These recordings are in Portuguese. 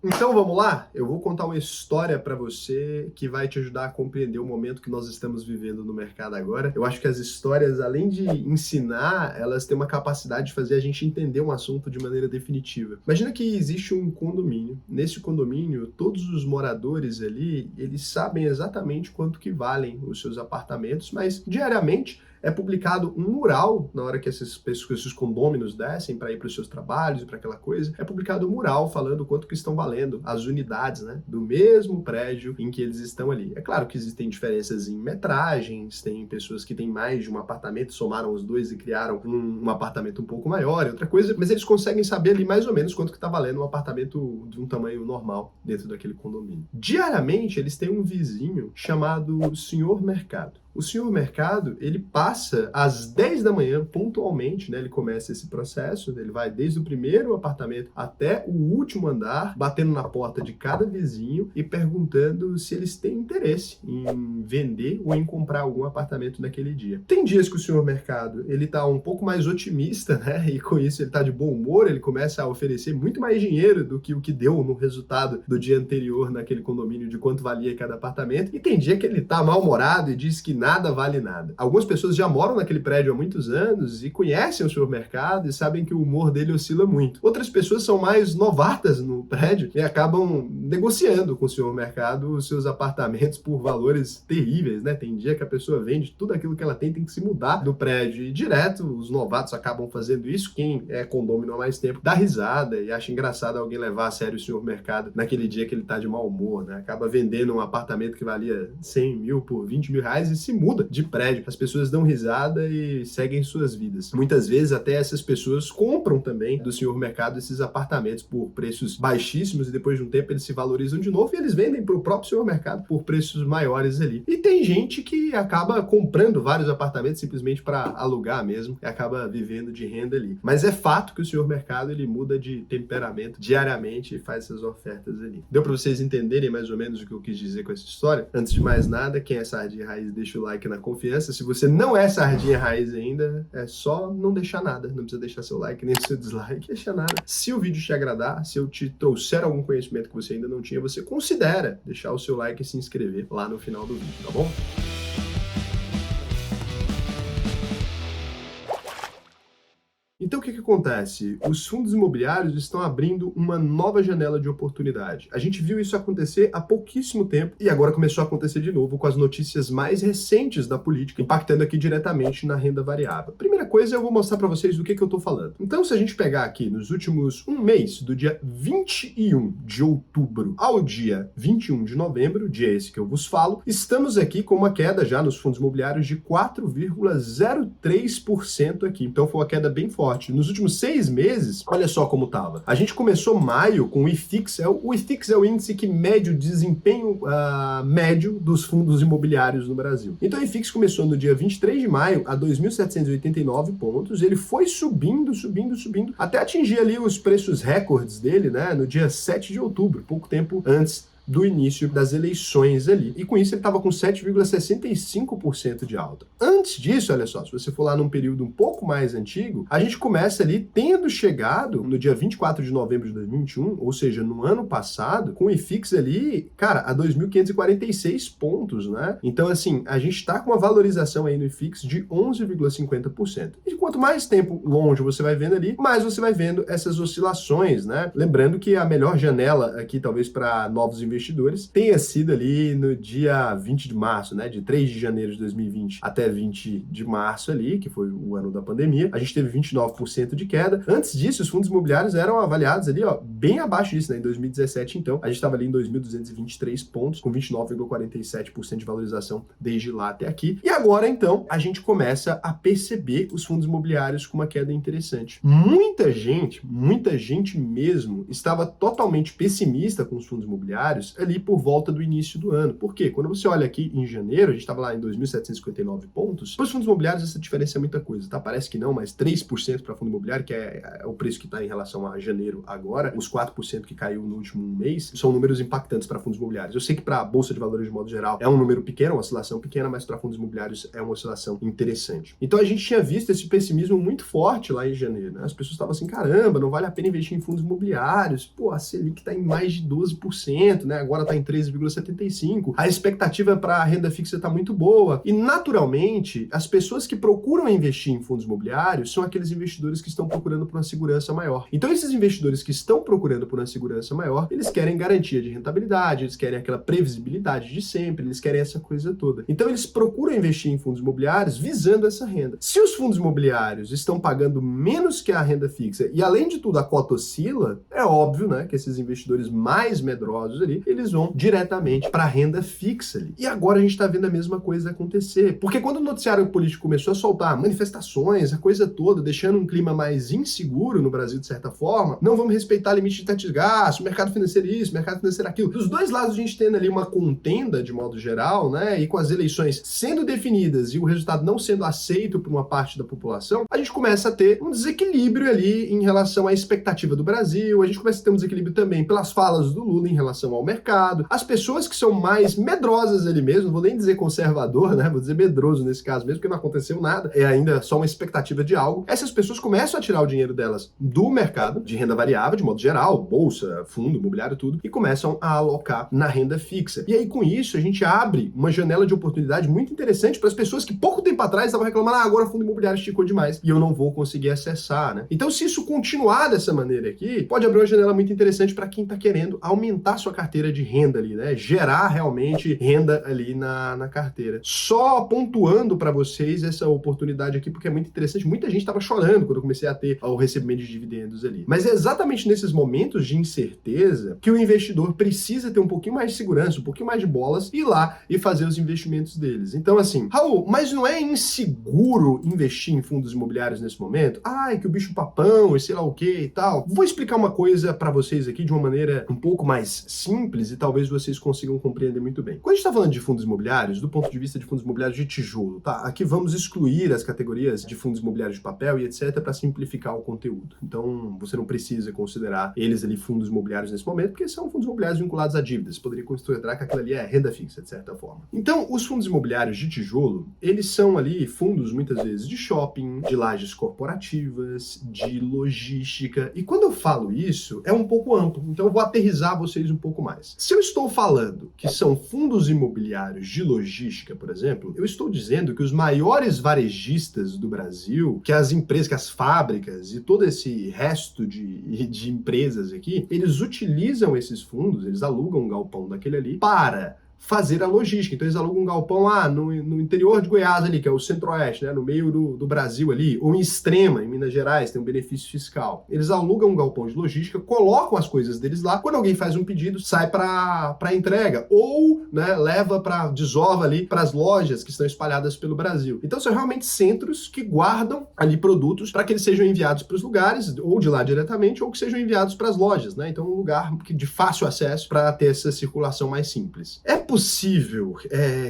Então vamos lá? Eu vou contar uma história para você que vai te ajudar a compreender o momento que nós estamos vivendo no mercado agora. Eu acho que as histórias, além de ensinar, elas têm uma capacidade de fazer a gente entender um assunto de maneira definitiva. Imagina que existe um condomínio. Nesse condomínio, todos os moradores ali, eles sabem exatamente quanto que valem os seus apartamentos, mas diariamente é publicado um mural na hora que esses condôminos descem para ir para os seus trabalhos, para aquela coisa. É publicado um mural falando quanto que estão valendo as unidades, né, do mesmo prédio em que eles estão ali. É claro que existem diferenças em metragens, tem pessoas que têm mais de um apartamento, somaram os dois e criaram um apartamento um pouco maior, é outra coisa, mas eles conseguem saber ali mais ou menos quanto que está valendo um apartamento de um tamanho normal dentro daquele condomínio. Diariamente, eles têm um vizinho chamado Senhor Mercado. O Senhor Mercado, ele passa às 10 da manhã, pontualmente, né? Ele começa esse processo, ele vai desde o primeiro apartamento até o último andar, batendo na porta de cada vizinho e perguntando se eles têm interesse em vender ou em comprar algum apartamento naquele dia. Tem dias que o Senhor Mercado, ele tá um pouco mais otimista, né? E com isso ele tá de bom humor, ele começa a oferecer muito mais dinheiro do que o que deu no resultado do dia anterior naquele condomínio de quanto valia cada apartamento. E tem dia que ele tá mal-humorado e diz que nada vale nada. Algumas pessoas já moram naquele prédio há muitos anos e conhecem o Senhor Mercado e sabem que o humor dele oscila muito. Outras pessoas são mais novatas no prédio e acabam negociando com o Senhor Mercado os seus apartamentos por valores terríveis, né? Tem dia que a pessoa vende tudo aquilo que ela tem que se mudar do prédio e direto os novatos acabam fazendo isso. Quem é condômino há mais tempo dá risada e acha engraçado alguém levar a sério o Senhor Mercado naquele dia que ele tá de mau humor, né? Acaba vendendo um apartamento que valia 100 mil por 20 mil reais e se muda de prédio. As pessoas dão risada e seguem suas vidas. Muitas vezes até essas pessoas compram também do Senhor Mercado esses apartamentos por preços baixíssimos e depois de um tempo eles se valorizam de novo e eles vendem para o próprio Senhor Mercado por preços maiores ali. E tem gente que acaba comprando vários apartamentos simplesmente para alugar mesmo e acaba vivendo de renda ali. Mas é fato que o Senhor Mercado ele muda de temperamento diariamente e faz essas ofertas ali. Deu para vocês entenderem mais ou menos o que eu quis dizer com essa história? Antes de mais nada, quem é Sardinha Raiz, deixa o like na confiança. Se você não é Sardinha Raiz ainda, é só não deixar nada. Não precisa deixar seu like nem seu dislike, deixa nada. Se o vídeo te agradar, se eu te trouxer algum conhecimento que você ainda não tinha, você considera deixar o seu like e se inscrever lá no final do vídeo, tá bom? Então o que acontece? Os fundos imobiliários estão abrindo uma nova janela de oportunidade. A gente viu isso acontecer há pouquíssimo tempo e agora começou a acontecer de novo com as notícias mais recentes da política, impactando aqui diretamente na renda variável. Primeira coisa, eu vou mostrar para vocês do que eu estou falando. Então, se a gente pegar aqui nos últimos um mês, do dia 21 de outubro ao dia 21 de novembro, dia esse que eu vos falo, estamos aqui com uma queda já nos fundos imobiliários de 4,03% aqui. Então foi uma queda bem forte. Nos últimos 6 meses, olha só como estava. A gente começou maio com o IFIX. O IFIX é o índice que mede o desempenho médio dos fundos imobiliários no Brasil. Então o IFIX começou no dia 23 de maio a 2.789 pontos. Ele foi subindo, até atingir ali os preços recordes dele, né, no dia 7 de outubro, pouco tempo antes do início das eleições ali. E com isso ele estava com 7,65% de alta. Antes disso, olha só, se você for lá num período um pouco mais antigo, a gente começa ali tendo chegado no dia 24 de novembro de 2021, ou seja, no ano passado, com o IFIX ali, cara, a 2.546 pontos, né? Então, assim, a gente está com uma valorização aí no IFIX de 11,50%. E quanto mais tempo longe você vai vendo ali, mais você vai vendo essas oscilações, né? Lembrando que a melhor janela aqui, talvez para novos investidores, tenha sido ali no dia 20 de março, né? De 3 de janeiro de 2020 até 20 de março ali, que foi o ano da pandemia, a gente teve 29% de queda. Antes disso, os fundos imobiliários eram avaliados ali, ó, bem abaixo disso, né? Em 2017, então, a gente estava ali em 2.223 pontos, com 29,47% de valorização desde lá até aqui. E agora, então, a gente começa a perceber os fundos imobiliários com uma queda interessante. Muita gente mesmo, estava totalmente pessimista com os fundos imobiliários imobiliários ali por volta do início do ano. Por quê? Quando você olha aqui em janeiro, a gente estava lá em 2.759 pontos, para os fundos imobiliários essa diferença é muita coisa, tá? Parece que não, mas 3% para fundo imobiliário, que é o preço que está em relação a janeiro agora, os 4% que caiu no último mês, são números impactantes para fundos imobiliários. Eu sei que para a Bolsa de Valores de modo geral é um número pequeno, uma oscilação pequena, mas para fundos imobiliários é uma oscilação interessante. Então a gente tinha visto esse pessimismo muito forte lá em janeiro, né? As pessoas estavam assim, caramba, não vale a pena investir em fundos imobiliários, pô, a Selic está em mais de 12%, né? Agora está em 13,75%, a expectativa para a renda fixa está muito boa, e naturalmente as pessoas que procuram investir em fundos imobiliários são aqueles investidores que estão procurando por uma segurança maior. Então esses investidores que estão procurando por uma segurança maior, eles querem garantia de rentabilidade, eles querem aquela previsibilidade de sempre, eles querem essa coisa toda. Então eles procuram investir em fundos imobiliários visando essa renda. Se os fundos imobiliários estão pagando menos que a renda fixa e além de tudo a cota oscila, é óbvio, né, que esses investidores mais medrosos ali, eles vão diretamente para a renda fixa ali. E agora a gente está vendo a mesma coisa acontecer, porque quando o noticiário político começou a soltar manifestações, a coisa toda, deixando um clima mais inseguro no Brasil de certa forma, não vamos respeitar limite de teto de gasto, mercado financeiro isso, mercado financeiro aquilo. Dos dois lados a gente tendo ali uma contenda de modo geral, né, e com as eleições sendo definidas e o resultado não sendo aceito por uma parte da população, a gente começa a ter um desequilíbrio ali em relação à expectativa do Brasil, a gente começa a ter um desequilíbrio também pelas falas do Lula em relação ao mercado, as pessoas que são mais medrosas ali mesmo, não vou nem dizer conservador, né, vou dizer medroso nesse caso mesmo, porque não aconteceu nada, é ainda só uma expectativa de algo, essas pessoas começam a tirar o dinheiro delas do mercado, de renda variável, de modo geral, bolsa, fundo, imobiliário, tudo, e começam a alocar na renda fixa. E aí, com isso, a gente abre uma janela de oportunidade muito interessante para as pessoas que pouco tempo atrás estavam reclamando, agora o fundo imobiliário esticou demais e eu não vou conseguir acessar, né? Então, se isso continuar dessa maneira aqui, pode abrir uma janela muito interessante para quem está querendo aumentar sua carteira de renda ali, né? Gerar realmente renda ali na carteira. Só pontuando para vocês essa oportunidade aqui, porque é muito interessante. Muita gente estava chorando quando eu comecei a ter o recebimento de dividendos ali. Mas é exatamente nesses momentos de incerteza que o investidor precisa ter um pouquinho mais de segurança, um pouquinho mais de bolas, ir lá e fazer os investimentos deles. Então, assim, Raul, mas não é inseguro investir em fundos imobiliários nesse momento? Ai, que o bicho papão e sei lá o que e tal. Vou explicar uma coisa para vocês aqui de uma maneira um pouco mais simples e talvez vocês consigam compreender muito bem. Quando a gente está falando de fundos imobiliários, do ponto de vista de fundos imobiliários de tijolo, tá? Aqui vamos excluir as categorias de fundos imobiliários de papel e etc. para simplificar o conteúdo. Então, você não precisa considerar eles ali fundos imobiliários nesse momento, porque são fundos imobiliários vinculados a dívidas. Você poderia considerar que aquilo ali é renda fixa, de certa forma. Então, os fundos imobiliários de tijolo, eles são ali fundos, muitas vezes, de shopping, de lajes corporativas, de logística. E quando eu falo isso, é um pouco amplo. Então, eu vou aterrissar vocês um pouco mais. Se eu estou falando que são fundos imobiliários de logística, por exemplo, eu estou dizendo que os maiores varejistas do Brasil, que as empresas, que as fábricas e todo esse resto de empresas aqui, eles utilizam esses fundos, eles alugam um galpão daquele ali para fazer a logística. Então eles alugam um galpão no interior de Goiás ali, que é o centro-oeste, né, no meio do Brasil ali, ou em Extrema, em Minas Gerais, tem um benefício fiscal. Eles alugam um galpão de logística, colocam as coisas deles lá, quando alguém faz um pedido, sai para entrega, ou, né, desova ali para as lojas que estão espalhadas pelo Brasil. Então são realmente centros que guardam ali produtos para que eles sejam enviados para os lugares, ou de lá diretamente, ou que sejam enviados para as lojas, né? Então um lugar de fácil acesso para ter essa circulação mais simples. É possível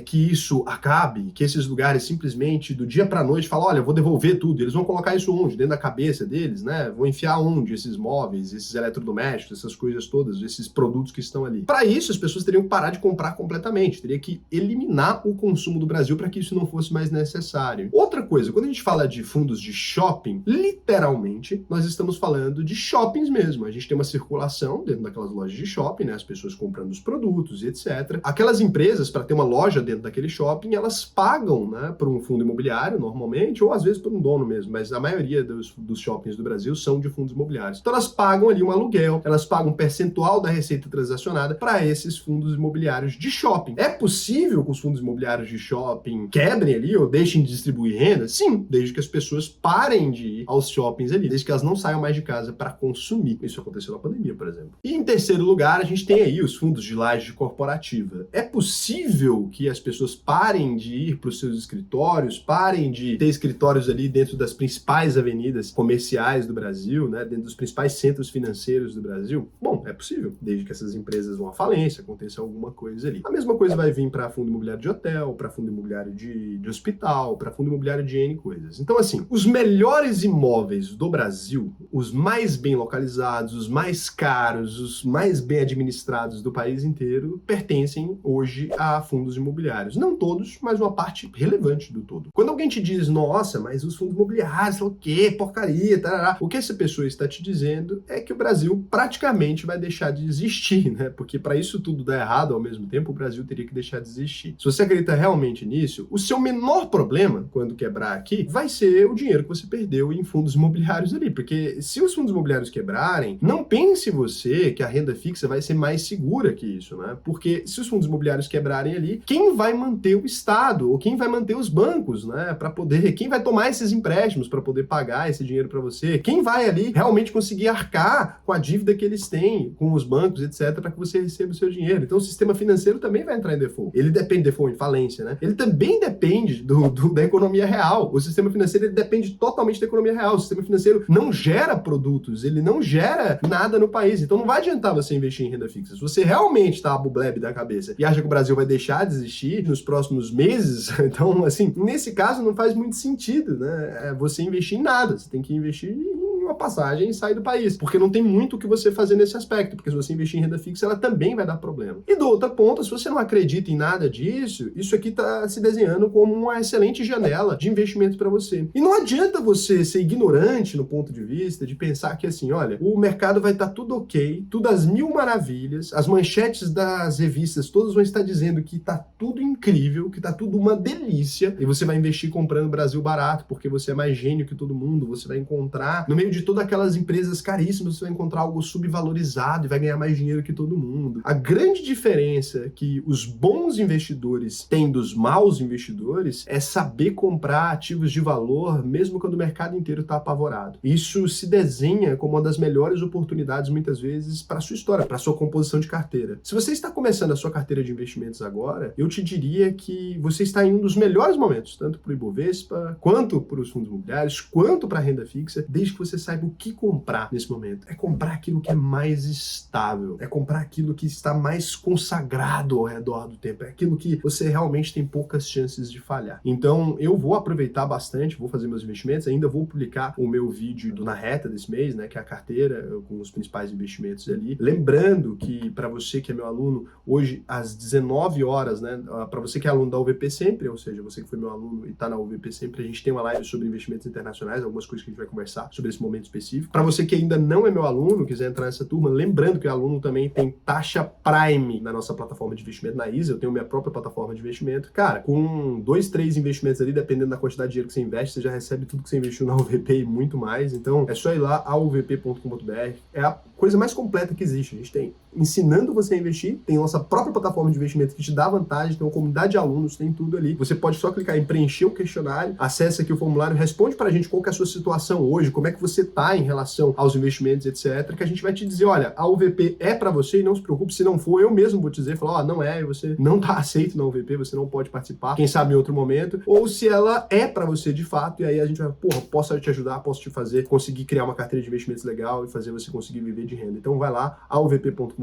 que isso acabe, que esses lugares simplesmente do dia para noite falam, olha, eu vou devolver tudo, eles vão colocar isso onde? Dentro da cabeça deles, né? Vão enfiar onde esses móveis, esses eletrodomésticos, essas coisas todas, esses produtos que estão ali. Para isso, as pessoas teriam que parar de comprar completamente, teria que eliminar o consumo do Brasil para que isso não fosse mais necessário. Outra coisa, quando a gente fala de fundos de shopping, literalmente, nós estamos falando de shoppings mesmo. A gente tem uma circulação dentro daquelas lojas de shopping, né? As pessoas comprando os produtos e etc. Aquelas empresas, para ter uma loja dentro daquele shopping, elas pagam, né, por um fundo imobiliário, normalmente, ou às vezes por um dono mesmo, mas a maioria dos shoppings do Brasil são de fundos imobiliários. Então elas pagam ali um aluguel, elas pagam um percentual da receita transacionada para esses fundos imobiliários de shopping. É possível que os fundos imobiliários de shopping quebrem ali ou deixem de distribuir renda? Sim, desde que as pessoas parem de ir aos shoppings ali, desde que elas não saiam mais de casa para consumir. Isso aconteceu na pandemia, por exemplo. E em terceiro lugar, a gente tem aí os fundos de laje corporativa. é possível que as pessoas parem de ir para os seus escritórios, parem de ter escritórios ali dentro das principais avenidas comerciais do Brasil, né, dentro dos principais centros financeiros do Brasil? Bom, é possível, desde que essas empresas vão à falência, aconteça alguma coisa ali. A mesma coisa vai vir para fundo imobiliário de hotel, para fundo imobiliário de hospital, para fundo imobiliário de N coisas. Então, assim, os melhores imóveis do Brasil, os mais bem localizados, os mais caros, os mais bem administrados do país inteiro, pertencem hoje a fundos imobiliários. Não todos, mas uma parte relevante do todo. Quando alguém te diz, nossa, mas os fundos imobiliários, o quê? Porcaria, tarará. O que essa pessoa está te dizendo é que o Brasil praticamente vai deixar de existir, né? Porque para isso tudo dar errado ao mesmo tempo, o Brasil teria que deixar de existir. Se você acredita realmente nisso, o seu menor problema, quando quebrar aqui, vai ser o dinheiro que você perdeu em fundos imobiliários ali. Porque se os fundos imobiliários quebrarem, não pense você que a renda fixa vai ser mais segura que isso, né? Porque se os fundos imobiliários quebrarem ali, quem vai manter o Estado? Ou quem vai manter os bancos, né? Para poder, quem vai tomar esses empréstimos para poder pagar esse dinheiro para você? Quem vai ali realmente conseguir arcar com a dívida que eles têm com os bancos, etc, para que você receba o seu dinheiro? Então o sistema financeiro também vai entrar em default. Ele depende de default, em falência, né? Ele também depende da economia real. O sistema financeiro ele depende totalmente da economia real. O sistema financeiro não gera produtos, ele não gera nada no país. Então não vai adiantar você investir em renda fixa. Se você realmente está abubleb da cabeça e acha que o Brasil vai deixar de existir nos próximos meses, então, assim, nesse caso não faz muito sentido, né? Você investir em nada. Você tem que investir em uma passagem e sair do país, porque não tem muito o que você fazer nesse aspecto, porque se você investir em renda fixa, ela também vai dar problema. E do outro ponto, se você não acredita em nada disso, isso aqui está se desenhando como uma excelente janela de investimento para você. E não adianta você ser ignorante no ponto de vista de pensar que assim, olha, o mercado vai estar tudo ok, tudo às mil maravilhas, as manchetes das revistas todas vão estar dizendo que está tudo incrível, que está tudo uma delícia, e você vai investir comprando Brasil barato, porque você é mais gênio que todo mundo, você vai encontrar, no meio de todas aquelas empresas caríssimas, você vai encontrar algo subvalorizado e vai ganhar mais dinheiro que todo mundo. A grande diferença que os bons investidores têm dos maus investidores é saber comprar ativos de valor, mesmo quando o mercado inteiro está apavorado. Isso se desenha como uma das melhores oportunidades, muitas vezes, para a sua história, para a sua composição de carteira. Se você está começando a sua carteira de investimentos agora, eu te diria que você está em um dos melhores momentos, tanto para o Ibovespa, quanto para os fundos imobiliários, quanto para a renda fixa, desde que você saiba o que comprar nesse momento. É comprar aquilo que é mais estável, é comprar aquilo que está mais consagrado ao redor do tempo, é aquilo que você realmente tem poucas chances de falhar. Então, eu vou aproveitar bastante, vou fazer meus investimentos, ainda vou publicar o meu vídeo na reta desse mês, né, que é a carteira com os principais investimentos ali. Lembrando que para você que é meu aluno, hoje às 19 horas, né, para você que é aluno da UVP Sempre, ou seja, você que foi meu aluno e está na UVP Sempre, a gente tem uma live sobre investimentos internacionais, algumas coisas que a gente vai conversar sobre esse momento específico. Para você que ainda não é meu aluno, quiser entrar nessa turma, lembrando que o aluno também tem taxa Prime na nossa plataforma de investimento na ISA, eu tenho minha própria plataforma de investimento. Cara, com 2, 3 investimentos ali, dependendo da quantidade de dinheiro que você investe, você já recebe tudo que você investiu na UVP e muito mais. Então, é só ir lá, auvp.com.br. É a coisa mais completa que existe. A gente tem ensinando você a investir, tem nossa própria plataforma de investimento que te dá vantagem, tem uma comunidade de alunos, tem tudo ali. Você pode só clicar em preencher o questionário, acessa aqui o formulário, responde pra gente qual que é a sua situação hoje, como é que você tá em relação aos investimentos, etc, que a gente vai te dizer, olha, a UVP é pra você e não se preocupe, se não for, eu mesmo vou te dizer, falar, ó, não é, você não tá aceito na UVP, você não pode participar, quem sabe em outro momento, ou se ela é pra você de fato, e aí a gente vai, porra, posso te ajudar, posso te fazer conseguir criar uma carteira de investimentos legal e fazer você conseguir viver de renda. Então vai lá, auvp.com.br.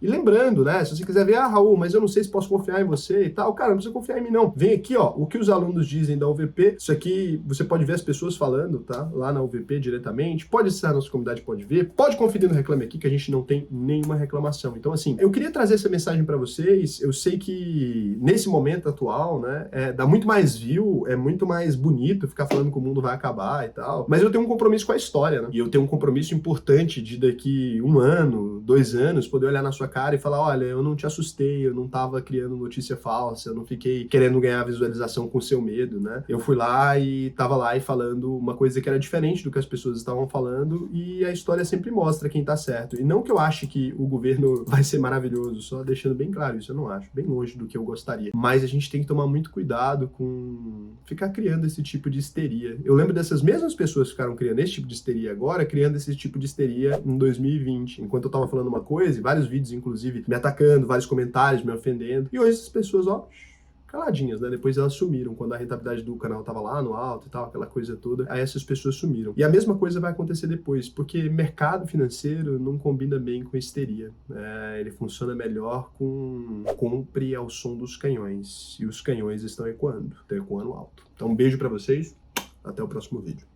E lembrando, né, se você quiser ver, Raul, mas eu não sei se posso confiar em você e tal, cara, não precisa confiar em mim não. Vem aqui, ó, o que os alunos dizem da UVP, isso aqui você pode ver as pessoas falando, tá, lá na UVP diretamente, pode acessar a nossa comunidade, pode ver, pode conferir no Reclame Aqui, que a gente não tem nenhuma reclamação. Então, assim, eu queria trazer essa mensagem para vocês, eu sei que nesse momento atual, né, dá muito mais view, é muito mais bonito ficar falando que o mundo vai acabar e tal, mas eu tenho um compromisso com a história, né, e eu tenho um compromisso importante de daqui 1 ano, 2 anos, poder olhar na sua cara e falar, olha, eu não te assustei, eu não tava criando notícia falsa, eu não fiquei querendo ganhar visualização com seu medo, né? Eu fui lá e tava lá e falando uma coisa que era diferente do que as pessoas estavam falando, e a história sempre mostra quem tá certo. E não que eu ache que o governo vai ser maravilhoso, só deixando bem claro isso, eu não acho, bem longe do que eu gostaria. Mas a gente tem que tomar muito cuidado com ficar criando esse tipo de histeria. Eu lembro dessas mesmas pessoas que ficaram criando esse tipo de histeria agora, criando esse tipo de histeria em 2020, enquanto eu tava falando uma coisa, e vários vídeos, inclusive, me atacando, vários comentários me ofendendo, e hoje essas pessoas, ó, caladinhas, né? Depois elas sumiram, quando a rentabilidade do canal tava lá no alto e tal, aquela coisa toda, aí essas pessoas sumiram. E a mesma coisa vai acontecer depois, porque mercado financeiro não combina bem com histeria. Ele funciona melhor com compre ao som dos canhões, e os canhões estão ecoando alto. Então um beijo pra vocês, até o próximo vídeo.